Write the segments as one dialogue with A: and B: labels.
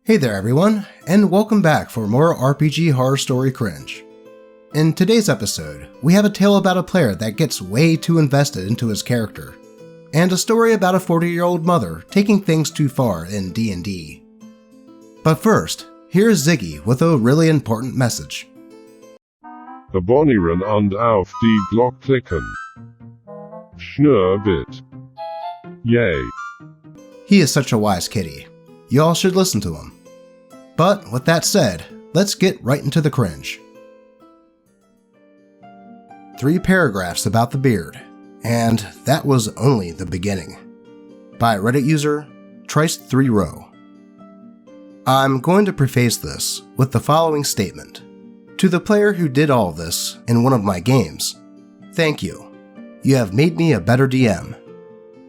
A: Hey there everyone, and welcome back for more RPG Horror Story cringe. In today's episode, we have a tale about a player that gets way too invested into his character, and a story about a 40-year-old mother taking things too far in D&D. But first, here's Ziggy with a really important message.
B: Abonnieren und auf die Glocke klicken. Schnurrbit. Yay.
A: He is such a wise kitty. Y'all should listen to him. But with that said, let's get right into the cringe. 3 paragraphs about the beard, and that was only the beginning. By Reddit user Trice3Row. I'm going to preface this with the following statement. To the player who did all of this in one of my games, thank you. You have made me a better DM.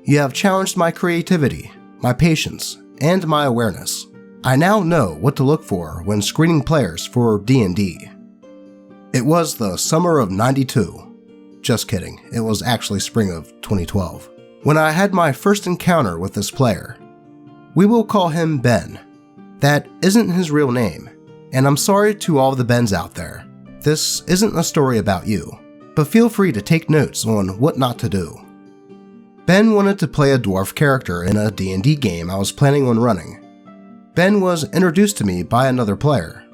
A: You have challenged my creativity, my patience, and my awareness. I now know what to look for when screening players for D&D. It was the summer of '92. Just kidding, it was actually spring of 2012. When I had my first encounter with this player. We will call him Ben. That isn't his real name, and I'm sorry to all the Bens out there. This isn't a story about you, but feel free to take notes on what not to do. Ben wanted to play a dwarf character in a D&D game I was planning on running. Ben was introduced to me by another player.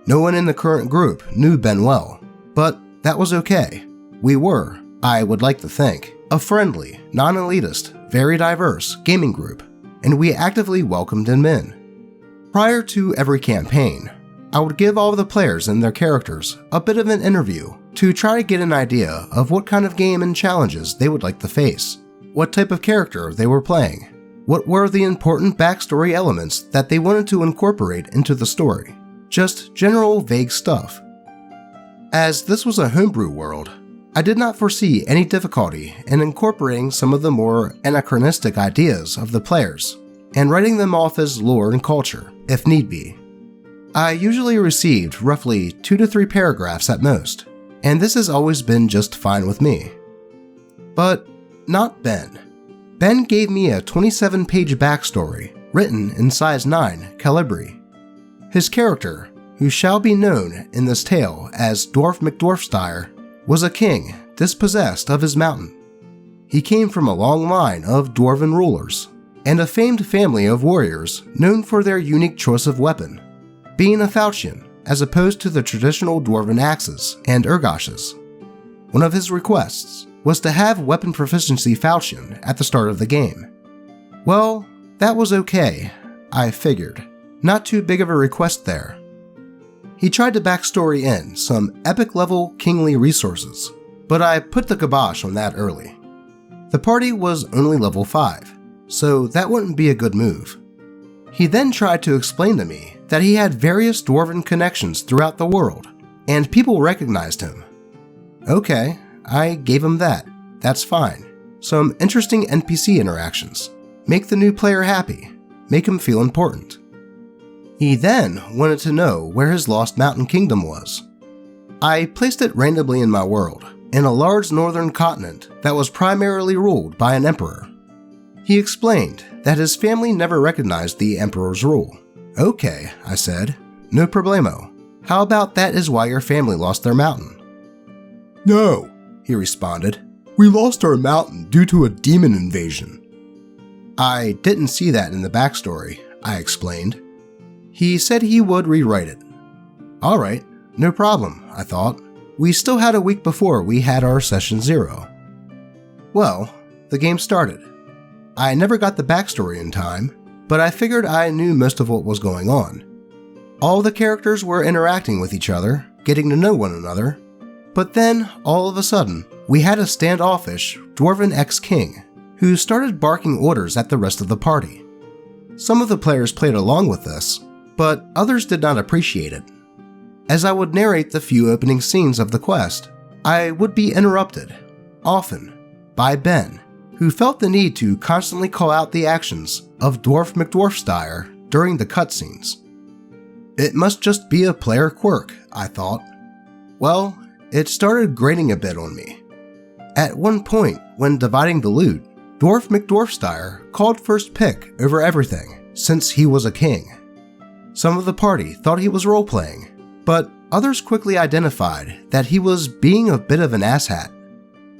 A: No one in the current group knew Ben well, but that was okay. We were, I would like to think, a friendly, non-elitist, very diverse gaming group, and we actively welcomed him in. Prior to every campaign, I would give all of the players and their characters a bit of an interview to try to get an idea of what kind of game and challenges they would like to face. What type of character they were playing, what were the important backstory elements that they wanted to incorporate into the story, just general vague stuff. As this was a homebrew world, I did not foresee any difficulty in incorporating some of the more anachronistic ideas of the players and writing them off as lore and culture, if need be. I usually received roughly 2 to 3 paragraphs at most, and this has always been just fine with me. But not Ben. Ben gave me a 27-page backstory, written in size 9 Calibri. His character, who shall be known in this tale as Dwarf McDwarfstyre, was a king dispossessed of his mountain. He came from a long line of dwarven rulers, and a famed family of warriors known for their unique choice of weapon, being a falchion as opposed to the traditional dwarven axes and ergoshes. One of his requests was to have weapon proficiency falchion at the start of the game. Well, that was okay, I figured. Not too big of a request there. He tried to backstory in some epic level kingly resources, but I put the kibosh on that early. The party was only level 5, so that wouldn't be a good move. He then tried to explain to me that he had various dwarven connections throughout the world, and people recognized him. Okay, I gave him that. That's fine. Some interesting NPC interactions. Make the new player happy. Make him feel important. He then wanted to know where his lost mountain kingdom was. I placed it randomly in my world, in a large northern continent that was primarily ruled by an emperor. He explained that his family never recognized the emperor's rule. Okay, I said. No problemo. How about that is why your family lost their mountain? No, he responded. We lost our mountain due to a demon invasion. I didn't see that in the backstory, I explained. He said he would rewrite it. Alright, no problem, I thought. We still had a week before we had our session 0. Well, the game started. I never got the backstory in time, but I figured I knew most of what was going on. All the characters were interacting with each other, getting to know one another, but then, all of a sudden, we had a standoffish dwarven ex-king who started barking orders at the rest of the party. Some of the players played along with this, but others did not appreciate it. As I would narrate the few opening scenes of the quest, I would be interrupted, often, by Ben, who felt the need to constantly call out the actions of Dwarf McDwarfstyre during the cutscenes. It must just be a player quirk, I thought. Well, it started grating a bit on me. At one point, when dividing the loot, Dwarf McDwarfstyre called first pick over everything, since he was a king. Some of the party thought he was role-playing, but others quickly identified that he was being a bit of an asshat.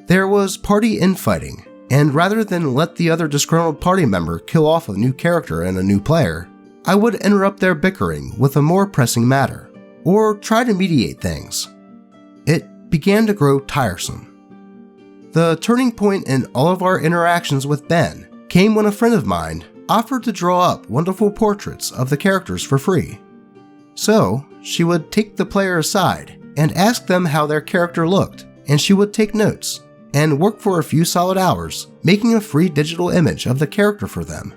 A: There was party infighting, and rather than let the other disgruntled party member kill off a new character and a new player, I would interrupt their bickering with a more pressing matter, or try to mediate things. It began to grow tiresome. The turning point in all of our interactions with Ben came when a friend of mine offered to draw up wonderful portraits of the characters for free. So, she would take the player aside and ask them how their character looked, and she would take notes and work for a few solid hours making a free digital image of the character for them.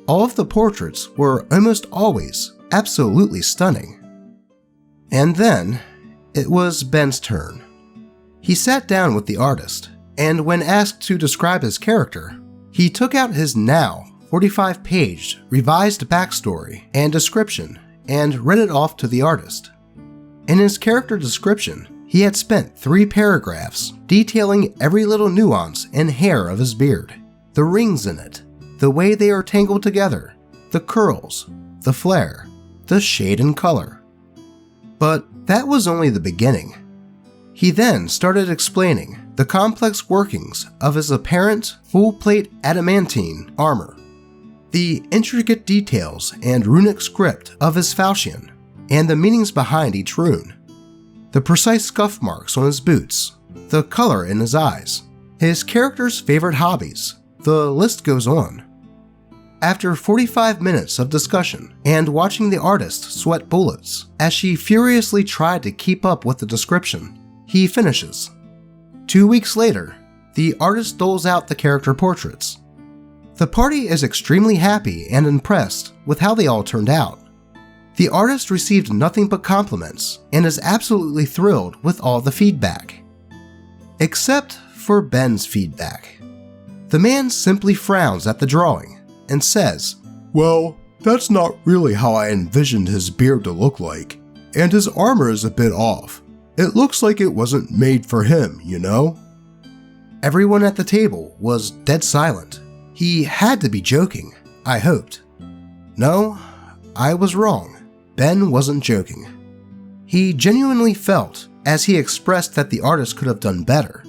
A: All of the portraits were almost always absolutely stunning. And then, it was Ben's turn. He sat down with the artist, and when asked to describe his character, he took out his now 45-page revised backstory and description and read it off to the artist. In his character description, he had spent 3 paragraphs detailing every little nuance and hair of his beard, the rings in it, the way they are tangled together, the curls, the flare, the shade and color. But that was only the beginning. He then started explaining the complex workings of his apparent full-plate adamantine armor, the intricate details and runic script of his falchion, and the meanings behind each rune, the precise scuff marks on his boots, the color in his eyes, his character's favorite hobbies, the list goes on. After 45 minutes of discussion and watching the artist sweat bullets as she furiously tried to keep up with the description, he finishes. 2 weeks later, the artist doles out the character portraits. The party is extremely happy and impressed with how they all turned out. The artist received nothing but compliments and is absolutely thrilled with all the feedback. Except for Ben's feedback. The man simply frowns at the drawing and says,
B: Well, that's not really how I envisioned his beard to look like, and his armor is a bit off. It looks like it wasn't made for him, you know?
A: Everyone at the table was dead silent. He had to be joking, I hoped. No, I was wrong. Ben wasn't joking. He genuinely felt as he expressed that the artist could have done better.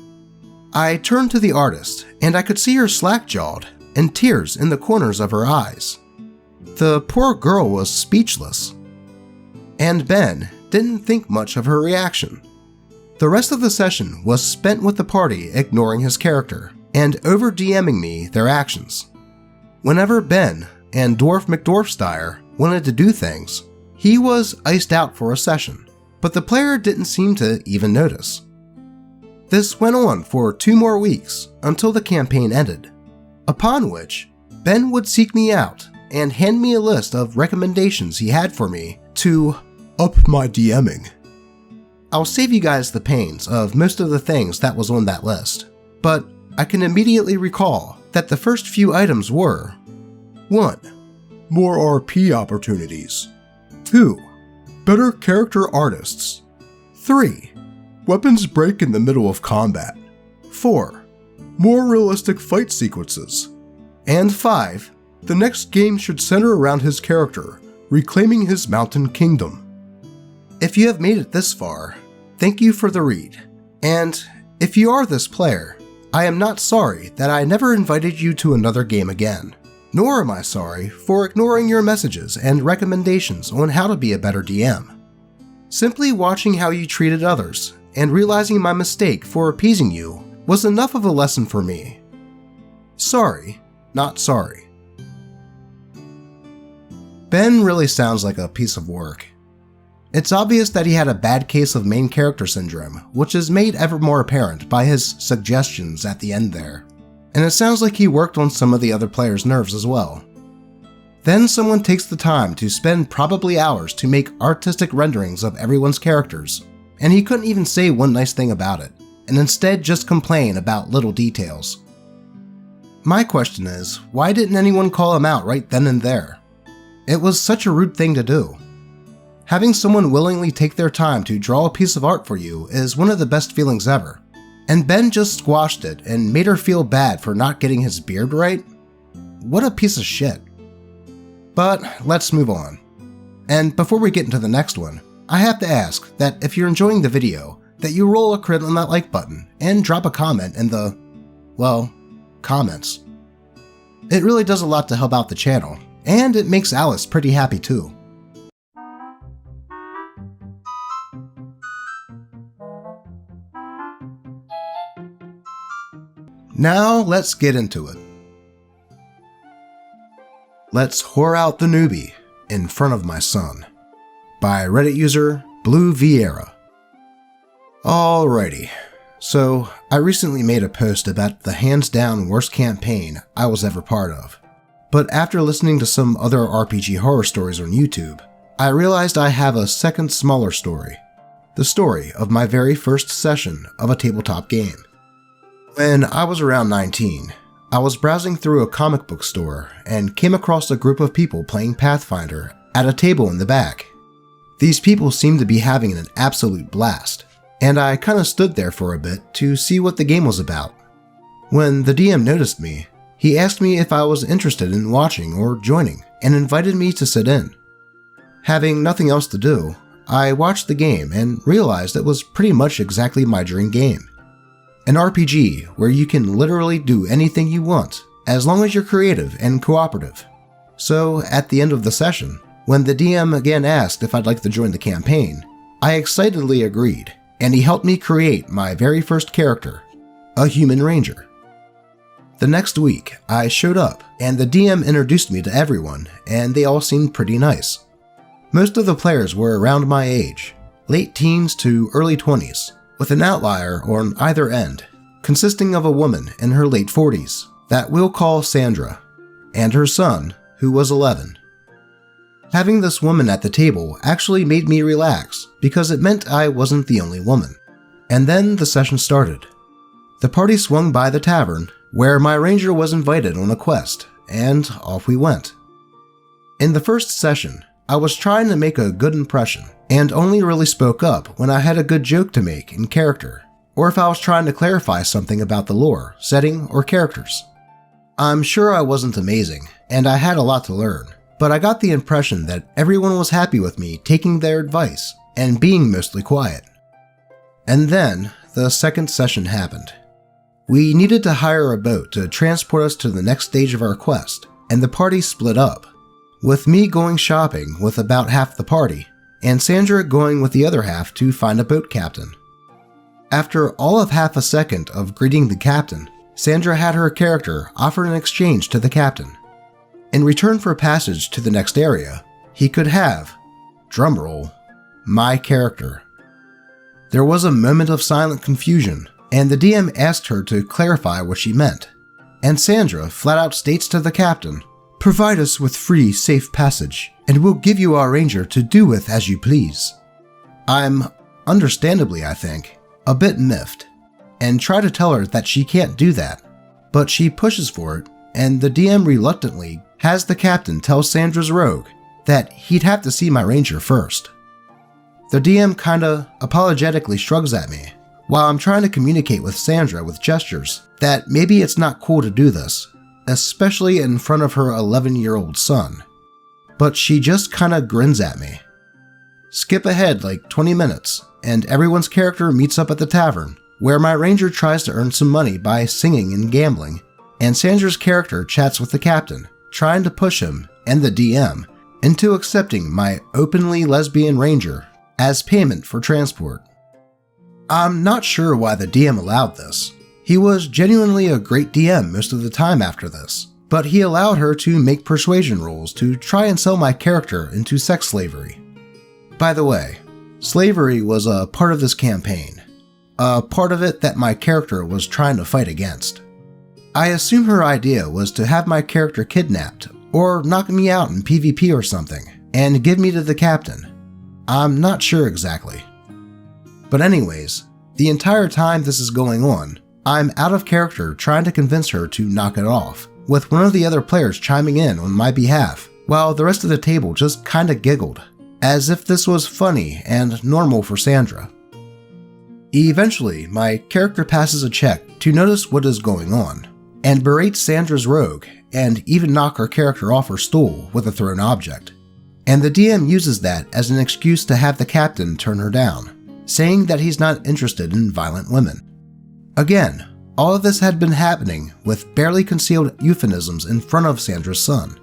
A: I turned to the artist and I could see her slack-jawed and tears in the corners of her eyes. The poor girl was speechless. And Ben didn't think much of her reaction. The rest of the session was spent with the party ignoring his character and over-DMing me their actions. Whenever Ben and Dwarf McDwarfsteyer wanted to do things, he was iced out for a session, but the player didn't seem to even notice. This went on for 2 more weeks until the campaign ended, upon which Ben would seek me out and hand me a list of recommendations he had for me to
B: up my DMing.
A: I'll save you guys the pains of most of the things that was on that list, but I can immediately recall that the first few items were 1.
B: More RP opportunities.
A: 2.
B: Better character artists.
A: 3.
B: Weapons break in the middle of combat.
A: 4.
B: More realistic fight sequences.
A: And 5.
B: The next game should center around his character, reclaiming his mountain kingdom.
A: If you have made it this far, thank you for the read. And if you are this player, I am not sorry that I never invited you to another game again. Nor am I sorry for ignoring your messages and recommendations on how to be a better DM. Simply watching how you treated others and realizing my mistake for appeasing you was enough of a lesson for me. Sorry, not sorry. Ben really sounds like a piece of work. It's obvious that he had a bad case of main character syndrome, which is made ever more apparent by his suggestions at the end there. And it sounds like he worked on some of the other players' nerves as well. Then someone takes the time to spend probably hours to make artistic renderings of everyone's characters, and he couldn't even say one nice thing about it, and instead just complain about little details. My question is, why didn't anyone call him out right then and there? It was such a rude thing to do. Having someone willingly take their time to draw a piece of art for you is one of the best feelings ever. And Ben just squashed it and made her feel bad for not getting his beard right? What a piece of shit. But let's move on. And before we get into the next one, I have to ask that if you're enjoying the video, that you roll a crit on that like button and drop a comment in the, well, comments. It really does a lot to help out the channel, and it makes Alice pretty happy too. Now let's get into it. Let's whore out the newbie in front of my son, by Reddit user Blue Vieira. Alrighty, so I recently made a post about the hands down worst campaign I was ever part of, but after listening to some other RPG horror stories on YouTube, I realized I have a second smaller story, the story of my very first session of a tabletop game. When I was around 19, I was browsing through a comic book store and came across a group of people playing Pathfinder at a table in the back. These people seemed to be having an absolute blast, and I kinda stood there for a bit to see what the game was about. When the DM noticed me, he asked me if I was interested in watching or joining and invited me to sit in. Having nothing else to do, I watched the game and realized it was pretty much exactly my dream game. An RPG where you can literally do anything you want, as long as you're creative and cooperative. So at the end of the session, when the DM again asked if I'd like to join the campaign, I excitedly agreed, and he helped me create my very first character, a human ranger. The next week, I showed up, and the DM introduced me to everyone, and they all seemed pretty nice. Most of the players were around my age, late teens to early 20s, with an outlier on either end, consisting of a woman in her late 40s that we'll call Sandra, and her son, who was 11. Having this woman at the table actually made me relax because it meant I wasn't the only woman. And then the session started. The party swung by the tavern, where my ranger was invited on a quest, and off we went. In the first session, I was trying to make a good impression, and only really spoke up when I had a good joke to make in character, or if I was trying to clarify something about the lore, setting, or characters. I'm sure I wasn't amazing, and I had a lot to learn, but I got the impression that everyone was happy with me taking their advice and being mostly quiet. And then, the second session happened. We needed to hire a boat to transport us to the next stage of our quest, and the party split up, with me going shopping with about half the party, and Sandra going with the other half to find a boat captain. After all of half a second of greeting the captain, Sandra had her character offer an exchange to the captain. In return for passage to the next area, he could have, drumroll, my character. There was a moment of silent confusion, and the DM asked her to clarify what she meant, and Sandra flat out states to the captain, "Provide us with free, safe passage, and we'll give you our ranger to do with as you please." I'm, understandably I think, a bit miffed, and try to tell her that she can't do that, but she pushes for it, and the DM reluctantly has the captain tell Sandra's rogue that he'd have to see my ranger first. The DM kinda apologetically shrugs at me, while I'm trying to communicate with Sandra with gestures that maybe it's not cool to do this, especially in front of her 11-year-old son. But she just kinda grins at me. Skip ahead like 20 minutes, and everyone's character meets up at the tavern, where my ranger tries to earn some money by singing and gambling, and Sandra's character chats with the captain, trying to push him, and the DM, into accepting my openly lesbian ranger as payment for transport. I'm not sure why the DM allowed this. He was genuinely a great DM most of the time after this, but he allowed her to make persuasion rolls to try and sell my character into sex slavery. By the way, slavery was a part of this campaign, a part of it that my character was trying to fight against. I assume her idea was to have my character kidnapped, or knock me out in PvP or something, and give me to the captain. I'm not sure exactly. But anyways, the entire time this is going on, I'm out of character trying to convince her to knock it off, with one of the other players chiming in on my behalf, while the rest of the table just kinda giggled, as if this was funny and normal for Sandra. Eventually, my character passes a check to notice what is going on, and berates Sandra's rogue, and even knock her character off her stool with a thrown object. and the DM uses that as an excuse to have the captain turn her down, saying that he's not interested in violent women. Again, all of this had been happening with barely concealed euphemisms in front of Sandra's son.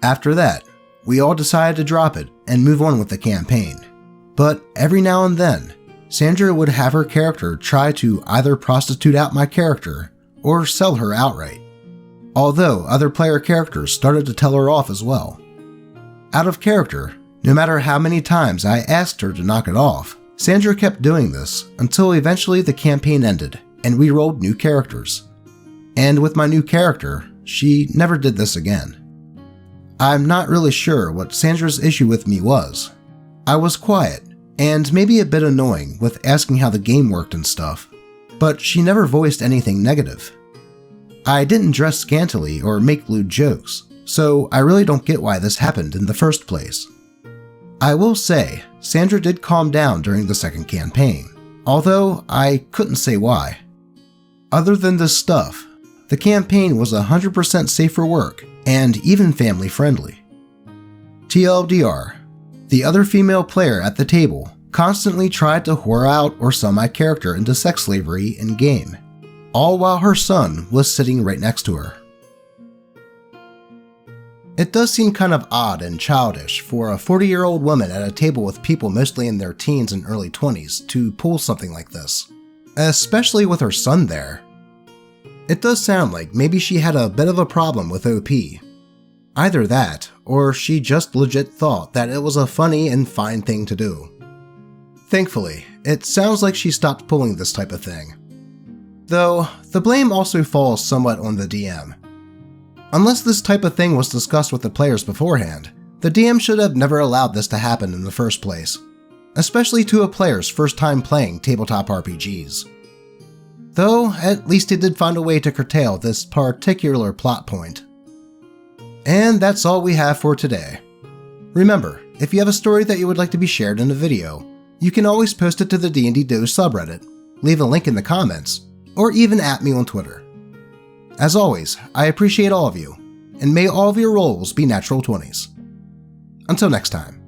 A: After that, we all decided to drop it and move on with the campaign. But every now and then, Sandra would have her character try to either prostitute out my character or sell her outright, although other player characters started to tell her off as well. Out of character, no matter how many times I asked her to knock it off, Sandra kept doing this until eventually the campaign ended and we rolled new characters. And with my new character, she never did this again. I'm not really sure what Sandra's issue with me was. I was quiet and maybe a bit annoying with asking how the game worked and stuff, but she never voiced anything negative. I didn't dress scantily or make lewd jokes, so I really don't get why this happened in the first place. I will say, Sandra did calm down during the second campaign, although I couldn't say why. Other than this stuff, the campaign was 100% safe for work and even family friendly. TLDR, the other female player at the table constantly tried to whore out or sell my character into sex slavery in-game, all while her son was sitting right next to her. It does seem kind of odd and childish for a 40-year-old woman at a table with people mostly in their teens and early 20s to pull something like this, especially with her son there. It does sound like maybe she had a bit of a problem with OP. Either that, or she just legit thought that it was a funny and fine thing to do. Thankfully, it sounds like she stopped pulling this type of thing. Though, the blame also falls somewhat on the DM. Unless this type of thing was discussed with the players beforehand, the DM should have never allowed this to happen in the first place, especially to a player's first time playing tabletop RPGs. Though, at least he did find a way to curtail this particular plot point. And that's all we have for today. Remember, if you have a story that you would like to be shared in a video, you can always post it to the DnD Doge subreddit, leave a link in the comments, or even at me on Twitter. As always, I appreciate all of you, and may all of your rolls be natural 20s. Until next time.